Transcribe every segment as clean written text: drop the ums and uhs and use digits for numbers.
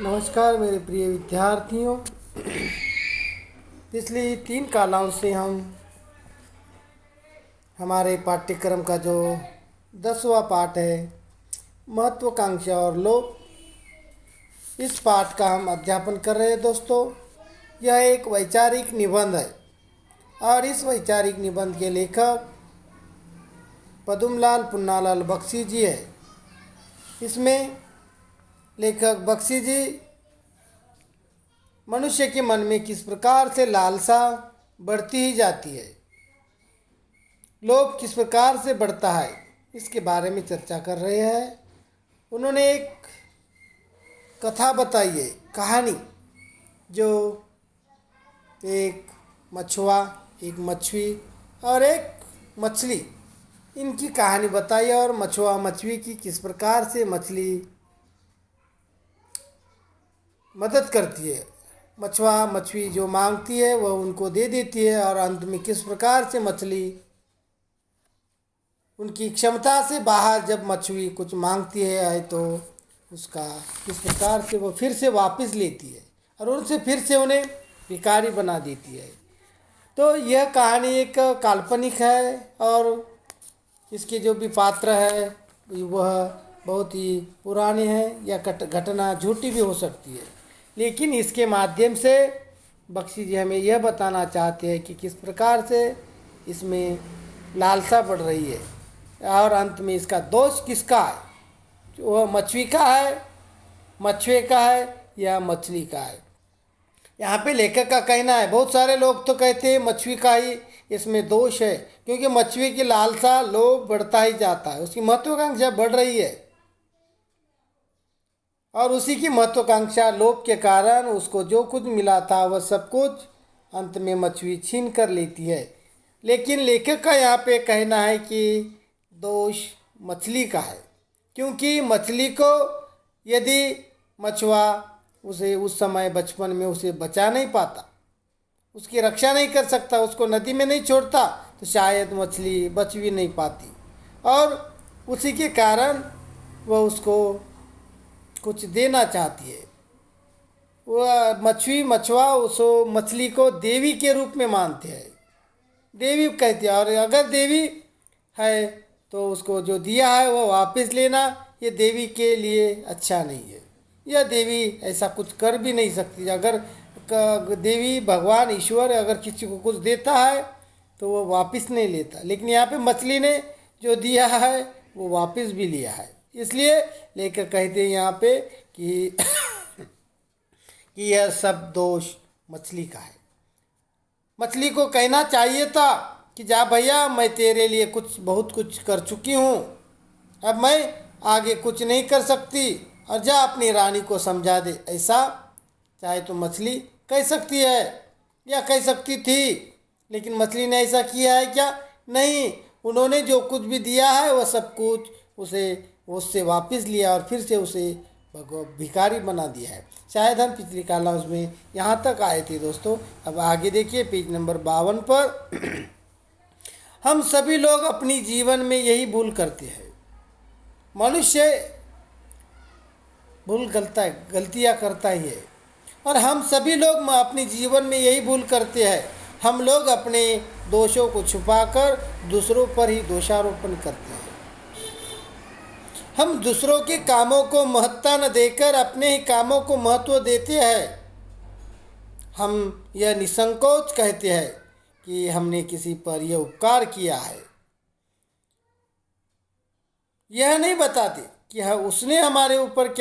नमस्कार मेरे प्रिय विद्यार्थियों। पिछली 3 कलाओं से हम हमारे पाठ्यक्रम का जो 10वां पाठ है महत्वाकांक्षा और लोभ, इस पाठ का हम अध्यापन कर रहे हैं। दोस्तों, यह एक वैचारिक निबंध है और इस वैचारिक निबंध के लेखक पद्मलाल पुन्नालाल बख्शी जी है। इसमें लेखक बख्शी जी मनुष्य के मन में किस प्रकार से लालसा बढ़ती ही जाती है, लोभ किस प्रकार से बढ़ता है, इसके बारे में चर्चा कर रहे हैं। उन्होंने एक कथा बताई है, कहानी, जो एक मछुआ, एक मछली और एक मछली, इनकी कहानी बताई और मछुआ मछली की किस प्रकार से मछली मदद करती है। मछुआ मछली जो मांगती है वह उनको दे देती है और अंत में किस प्रकार से मछली उनकी क्षमता से बाहर, जब मछली कुछ मांगती है तो उसका किस प्रकार से वो फिर से वापस लेती है और उनसे फिर से उन्हें भिखारी बना देती है। तो यह कहानी एक काल्पनिक है और इसके जो भी पात्र है वह बहुत ही पुराने हैं या घटना झूठी भी हो सकती है, लेकिन इसके माध्यम से बख्शी जी हमें यह बताना चाहते हैं कि किस प्रकार से इसमें लालसा बढ़ रही है और अंत में इसका दोष किसका है, वह मछली का है, मछुए का है या मछली का है। यहाँ पे लेखक का कहना है, बहुत सारे लोग तो कहते हैं मछली का ही इसमें दोष है, क्योंकि मछली की लालसा लोभ बढ़ता ही जाता है, उसकी महत्वाकांक्षा बढ़ रही है और उसी की महत्वाकांक्षा लोभ के कारण उसको जो कुछ मिला था वह सब कुछ अंत में मछली छीन कर लेती है। लेकिन लेखक का यहाँ पे कहना है कि दोष मछली का है, क्योंकि मछली को यदि मछुआ उसे उस समय बचपन में उसे बचा नहीं पाता, उसकी रक्षा नहीं कर सकता, उसको नदी में नहीं छोड़ता, तो शायद मछली बच भी नहीं पाती और उसी के कारण वह उसको कुछ देना चाहती है। वह मछुआ उस मछली को देवी के रूप में मानते हैं, देवी कहते हैं, और अगर देवी है तो उसको जो दिया है वह वापस लेना ये देवी के लिए अच्छा नहीं है। यह देवी ऐसा कुछ कर भी नहीं सकती। अगर देवी भगवान ईश्वर अगर किसी को कुछ देता है तो वो वापस नहीं लेता, लेकिन यहाँ पे मछली ने जो दिया है वो वापस भी लिया है। इसलिए लेकर कहते हैं यहाँ पे कि कि यह सब दोष मछली का है। मछली को कहना चाहिए था कि जा भैया, मैं तेरे लिए बहुत कुछ कर चुकी हूँ, अब मैं आगे कुछ नहीं कर सकती और जा अपनी रानी को समझा दे। ऐसा चाहे तो मछली कह सकती है या कह सकती थी, लेकिन मछली ने ऐसा किया है क्या? नहीं, उन्होंने जो कुछ भी दिया है वह सब कुछ उससे वापस लिया और फिर से उसे भिखारी बना दिया है। शायद हम पिछली कलास में यहाँ तक आए थे दोस्तों। अब आगे देखिए पेज नंबर 52 पर हम सभी लोग अपनी जीवन में यही भूल करते हैं। मनुष्य गलतियाँ करता ही है और हम सभी लोग अपने जीवन में यही भूल करते हैं। हम लोग अपने दोषों को छुपाकर दूसरों पर ही दोषारोपण करते हैं। हम दूसरों के कामों को महत्ता न देकर अपने ही कामों को महत्व देते हैं। हम यह निसंकोच कहते हैं कि हमने किसी पर यह उपकार किया है, यह नहीं बताते कि उसने हमारे ऊपर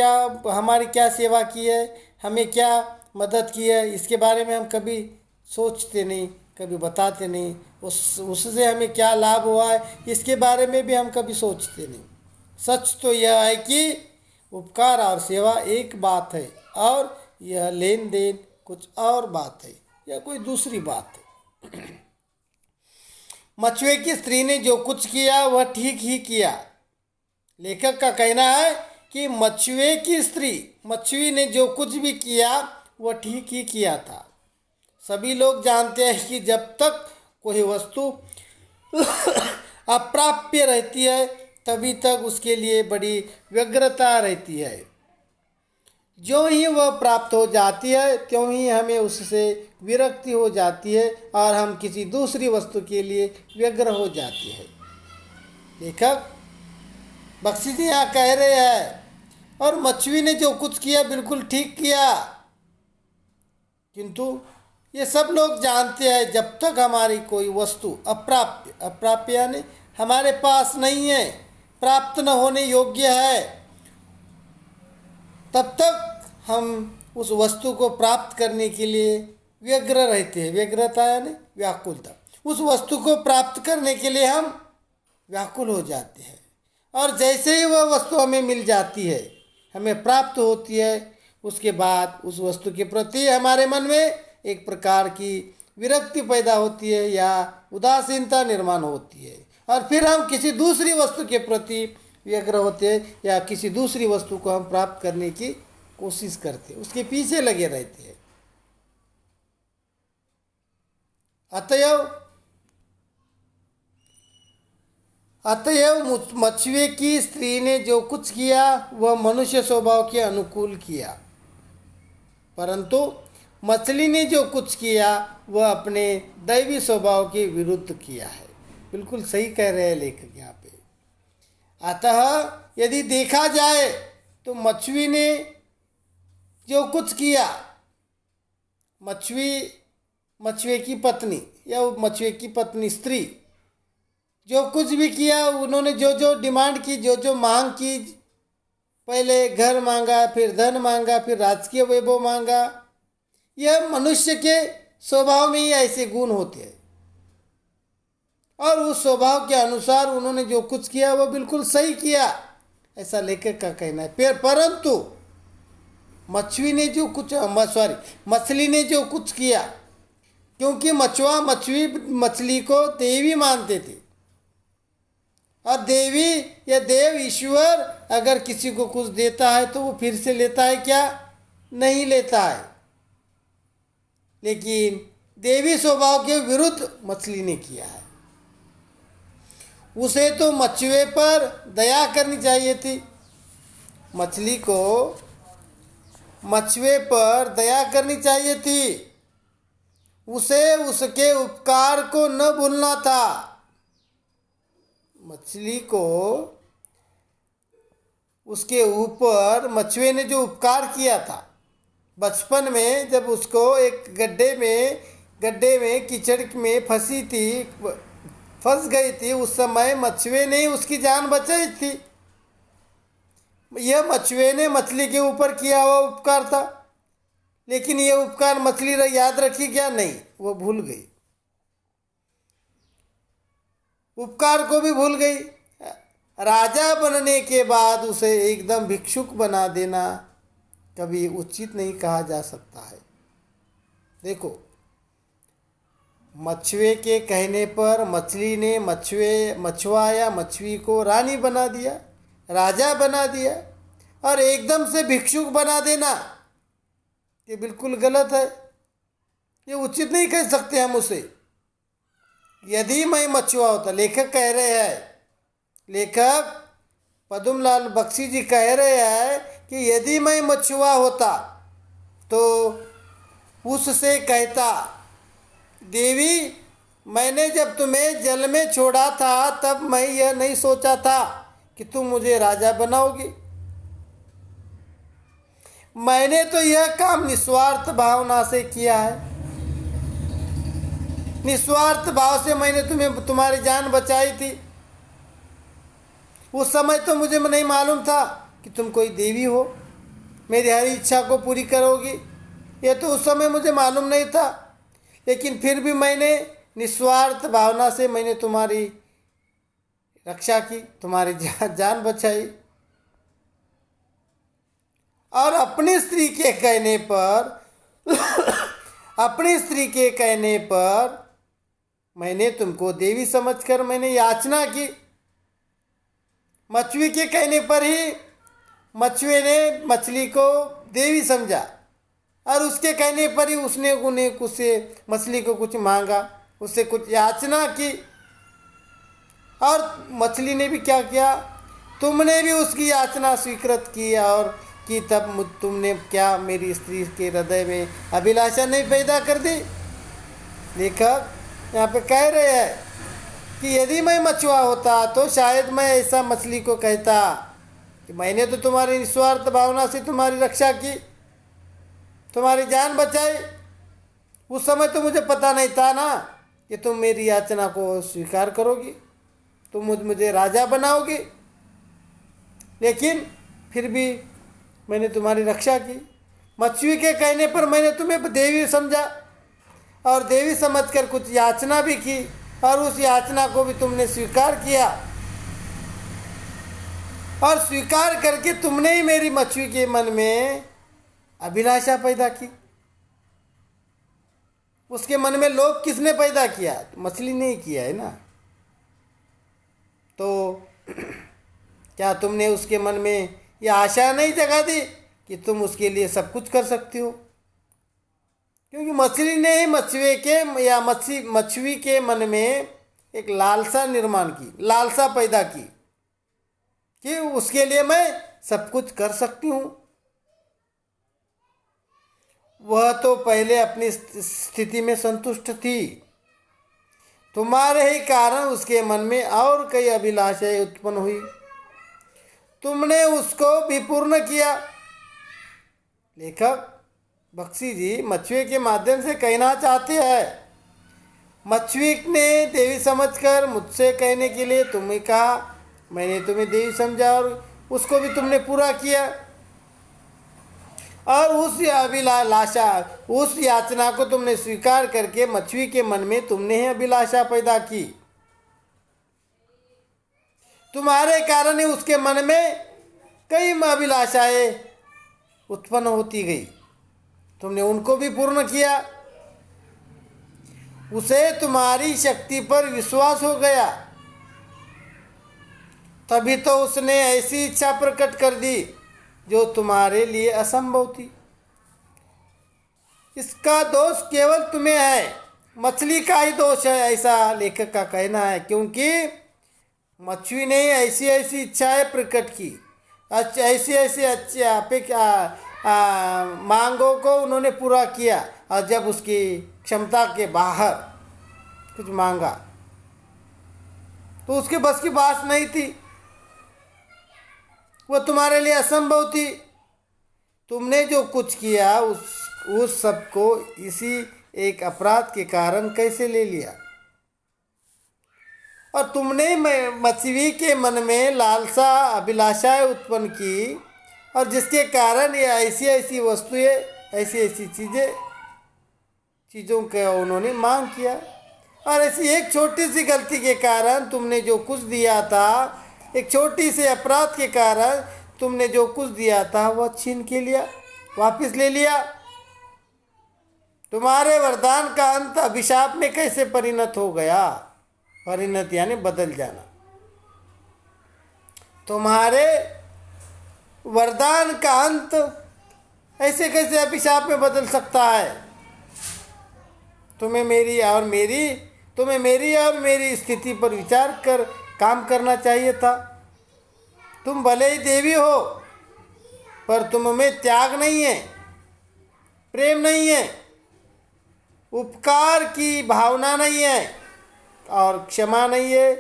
हमारी क्या सेवा की है, हमें क्या मदद की है। इसके बारे में हम कभी सोचते नहीं, कभी बताते नहीं। उससे हमें क्या लाभ हुआ है इसके बारे में भी हम कभी सोचते नहीं। सच तो यह है कि उपकार और सेवा एक बात है और यह लेन देन कुछ और बात है या कोई दूसरी बात है। मछुए की स्त्री ने जो कुछ किया वह ठीक ही किया। लेखक का कहना है कि मछुए ने जो कुछ भी किया वह ठीक ही किया था। सभी लोग जानते हैं कि जब तक कोई वस्तु अप्राप्य रहती है तभी तक उसके लिए बड़ी व्यग्रता रहती है। जो ही वह प्राप्त हो जाती है त्यों ही हमें उससे विरक्ति हो जाती है और हम किसी दूसरी वस्तु के लिए व्यग्र हो जाते हैं। लेखक बख्शी जी यहाँ कह रहे हैं, और मछली ने जो कुछ किया बिल्कुल ठीक किया, किंतु ये सब लोग जानते हैं जब तक हमारी कोई वस्तु अप्राप्य अप्राप्य यानी हमारे पास नहीं है, प्राप्त न होने योग्य है, तब तक हम उस वस्तु को प्राप्त करने के लिए व्यग्र रहते हैं। व्यग्रता यानी व्याकुलता। उस वस्तु को प्राप्त करने के लिए हम व्याकुल हो जाते हैं, और जैसे ही वह वस्तु हमें मिल जाती है, हमें प्राप्त होती है, उसके बाद उस वस्तु के प्रति हमारे मन में एक प्रकार की विरक्ति पैदा होती है या उदासीनता निर्माण होती है, और फिर हम किसी दूसरी वस्तु के प्रति व्यग्र होते हैं या किसी दूसरी वस्तु को हम प्राप्त करने की कोशिश करते हैं, उसके पीछे लगे रहते हैं। अतएव मछुए की स्त्री ने जो कुछ किया वह मनुष्य स्वभाव के अनुकूल किया, परंतु मछली ने जो कुछ किया वह अपने दैवी स्वभाव के विरुद्ध किया है। बिल्कुल सही कह रहे हैं लेखक यहाँ पे। अतः यदि देखा जाए तो मछुए ने जो कुछ किया, मछुए की पत्नी या मछुए की पत्नी स्त्री जो कुछ भी किया, उन्होंने जो जो डिमांड की, जो जो मांग की, पहले घर मांगा, फिर धन मांगा, फिर राजकीय वैभव मांगा, यह मनुष्य के स्वभाव में ही ऐसे गुण होते हैं, और उस स्वभाव के अनुसार उन्होंने जो कुछ किया वह बिल्कुल सही किया, ऐसा लेखक का कहना है। परंतु मछली ने जो कुछ किया, क्योंकि मछली को देवी मानते थे, और देवी या देव ईश्वर अगर किसी को कुछ देता है तो वो फिर से लेता है क्या? नहीं लेता है। लेकिन देवी स्वभाव के विरुद्ध मछली ने किया है। उसे तो मछुए पर दया करनी चाहिए थी, मछली को मछुए पर दया करनी चाहिए थी, उसे उसके उपकार को न भूलना था। मछली को उसके ऊपर मछुए ने जो उपकार किया था, बचपन में जब उसको एक गड्ढे में कीचड़ में फंस गई थी, उस समय मछुए ने उसकी जान बचाई थी। यह मछुए ने मछली के ऊपर किया हुआ उपकार था, लेकिन यह उपकार मछली याद रखी क्या? नहीं, वो भूल गई, उपकार को भी भूल गई। राजा बनने के बाद उसे एकदम भिक्षुक बना देना कभी उचित नहीं कहा जा सकता है। देखो, मछुए के कहने पर मछली ने मछुआ या मछली को रानी बना दिया, राजा बना दिया, और एकदम से भिक्षुक बना देना ये बिल्कुल गलत है, ये उचित नहीं कह सकते हम उसे। यदि मैं मछुआ होता, लेखक कह रहे हैं, लेखक पद्मलाल बख्शी जी कह रहे हैं कि यदि मैं मछुआ होता तो उससे कहता, देवी, मैंने जब तुम्हें जल में छोड़ा था तब मैं यह नहीं सोचा था कि तुम मुझे राजा बनाओगी। मैंने तो यह काम निस्वार्थ भावना से किया है, निस्वार्थ भाव से मैंने तुम्हारी जान बचाई थी। उस समय तो मुझे नहीं मालूम था कि तुम कोई देवी हो, मेरी हर इच्छा को पूरी करोगी, यह तो उस समय मुझे मालूम नहीं था। लेकिन फिर भी मैंने निस्वार्थ भावना से मैंने तुम्हारी रक्षा की, तुम्हारी जान बचाई। और अपनी स्त्री के कहने पर मैंने तुमको देवी समझकर मैंने याचना की। मछुए के कहने पर ही मछुए ने मछली को देवी समझा, और उसके कहने पर ही उसने मछली को कुछ मांगा, उससे कुछ याचना की। और मछली ने भी क्या किया? तुमने भी उसकी याचना स्वीकृत की और कि तब तुमने क्या मेरी स्त्री के हृदय में अभिलाषा नहीं पैदा कर दी। लेखक यहाँ पे कह रहे हैं कि यदि मैं मछुआ होता तो शायद मैं ऐसा मछली को कहता कि मैंने तो तुम्हारी निस्वार्थ भावना से तुम्हारी रक्षा की, तुम्हारी जान बचाई। उस समय तो मुझे पता नहीं था ना कि तुम मेरी याचना को स्वीकार करोगी, तुम मुझे राजा बनाओगी, लेकिन फिर भी मैंने तुम्हारी रक्षा की। मछुए के कहने पर मैंने तुम्हें देवी समझा और देवी समझकर कुछ याचना भी की, और उस याचना को भी तुमने स्वीकार किया, और स्वीकार करके तुमने ही मेरी मछुए के मन में अभिलाषा पैदा की। उसके मन में लोभ किसने पैदा किया? तो मछली ने ही किया है ना। तो क्या तुमने उसके मन में यह आशा नहीं जगा दी कि तुम उसके लिए सब कुछ कर सकती हो? क्योंकि मछली ने ही मछुए के या मछुई के मन में एक लालसा निर्माण की, लालसा पैदा की कि उसके लिए मैं सब कुछ कर सकती हूँ। वह तो पहले अपनी स्थिति में संतुष्ट थी, तुम्हारे ही कारण उसके मन में और कई अभिलाषाएं उत्पन्न हुई, तुमने उसको भी पूर्ण किया। लेखक बख्शी जी मछुए के माध्यम से कहना चाहते हैं, मछुए ने देवी समझकर मुझसे कहने के लिए तुम्हें कहा, मैंने तुम्हें देवी समझा और उसको भी तुमने पूरा किया, और उस अभिलाषा, उस याचना को तुमने स्वीकार करके मछुए के मन में तुमने ही अभिलाषा पैदा की। तुम्हारे कारण ही उसके मन में कई अभिलाषाएं उत्पन्न होती गई, तुमने उनको भी पूर्ण किया। उसे तुम्हारी शक्ति पर विश्वास हो गया, तभी तो उसने ऐसी इच्छा प्रकट कर दी जो तुम्हारे लिए असंभव थी। इसका दोष केवल तुम्हें है, मछली का ही दोष है, ऐसा लेखक का कहना है। क्योंकि मछली ने ऐसी ऐसी इच्छाएं प्रकट की, ऐसी ऐसी मांगों को उन्होंने पूरा किया, और जब उसकी क्षमता के बाहर कुछ मांगा तो उसके बस की बात नहीं थी, वो तुम्हारे लिए असंभव थी। तुमने जो कुछ किया उस सब को इसी एक अपराध के कारण कैसे ले लिया, और तुमने मछली के मन में लालसा अभिलाषाएं उत्पन्न की, और जिसके कारण ये ऐसी ऐसी वस्तुएं, ऐसी ऐसी चीज़ों का उन्होंने मांग किया। और ऐसी एक छोटी सी गलती के कारण तुमने जो कुछ दिया था, एक छोटी से अपराध के कारण तुमने जो कुछ दिया था वह छीन के लिया, वापस ले लिया। तुम्हारे वरदान का अंत अभिशाप में कैसे परिणत हो गया? परिणत यानी बदल जाना। तुम्हारे वरदान का अंत ऐसे कैसे अभिशाप में बदल सकता है? तुम्हें मेरी और मेरी स्थिति पर विचार कर काम करना चाहिए था। तुम भले ही देवी हो, पर तुम में त्याग नहीं है, प्रेम नहीं है, उपकार की भावना नहीं है, और क्षमा नहीं है,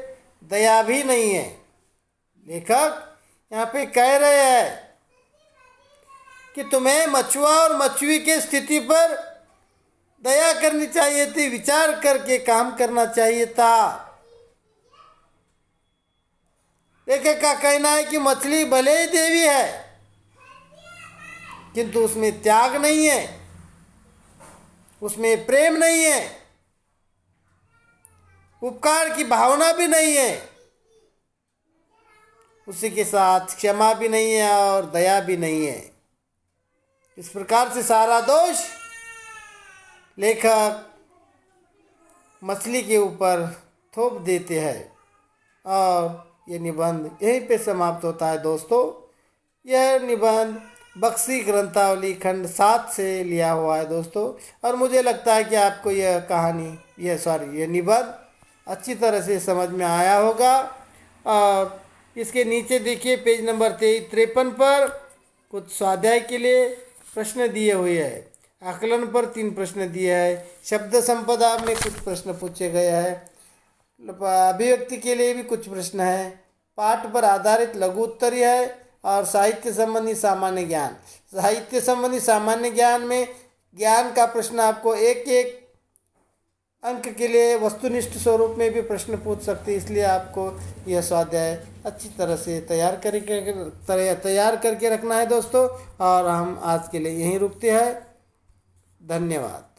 दया भी नहीं है। लेखक यहाँ पे कह रहे हैं कि तुम्हें मछुआ और मछुई के स्थिति पर दया करनी चाहिए थी, विचार करके काम करना चाहिए था। लेखक का कहना है कि मछली भले ही देवी है, किंतु उसमें त्याग नहीं है, उसमें प्रेम नहीं है, उपकार की भावना भी नहीं है, उसी के साथ क्षमा भी नहीं है और दया भी नहीं है। इस प्रकार से सारा दोष लेखक मछली के ऊपर थोप देते हैं, और ये निबंध यहीं पे समाप्त होता है। दोस्तों, यह निबंध बख्शी ग्रंथावली खंड 7 से लिया हुआ है दोस्तों, और मुझे लगता है कि आपको यह कहानी यह निबंध अच्छी तरह से समझ में आया होगा। और इसके नीचे देखिए पेज नंबर 53 पर कुछ स्वाध्याय के लिए प्रश्न दिए हुए हैं। आकलन पर 3 प्रश्न दिए हैं। शब्द संपदा में कुछ प्रश्न पूछे गए हैं। अभिव्यक्ति के लिए भी कुछ प्रश्न है। पाठ पर आधारित लघु उत्तरीय है और साहित्य संबंधी सामान्य ज्ञान। साहित्य संबंधी सामान्य ज्ञान में ज्ञान का प्रश्न आपको एक एक अंक के लिए वस्तुनिष्ठ स्वरूप में भी प्रश्न पूछ सकते हैं, इसलिए आपको यह स्वाध्याय अच्छी तरह से तैयार करके रखना है दोस्तों। और हम आज के लिए यहीं रुकते हैं। धन्यवाद।